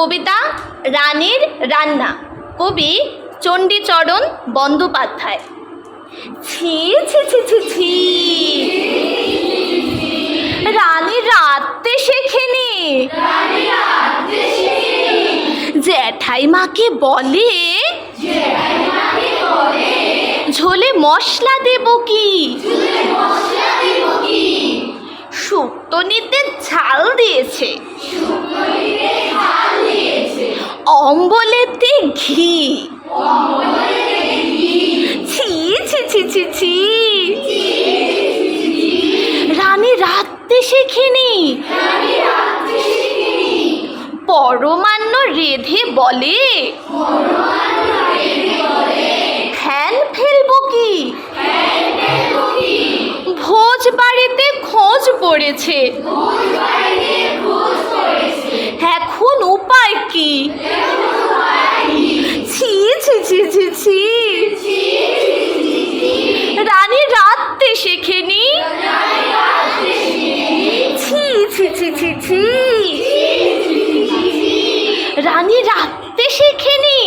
কবিতা রানীর রান্না, কবি চণ্ডীচরণ বন্দ্যোপাধ্যায়। ছি ছি ছি ছি ছি, রানী রাঁধতে শেখেনি, জ্যাঠাইমাকে বলে ঝোলে মশলা দেব কি, শুক্তো নিতে ঝাল দিয়েছে, অম্বলেতে ঘি। ছি ছি ছি ছি ছি, রানী রাঁধতে শেখেনি, পরমান্ন রেঁধে বলে ফ্যান ফেলবো কি, ভোজ বাড়িতে খোঁজ পড়েছে, এখন উপায় কি। ছি ছি ছি ছি ছি, রানী রাঁধতে শেখেনি, ছি ছি ছি ছি ছি, রানী রাঁধতে শেখেনি।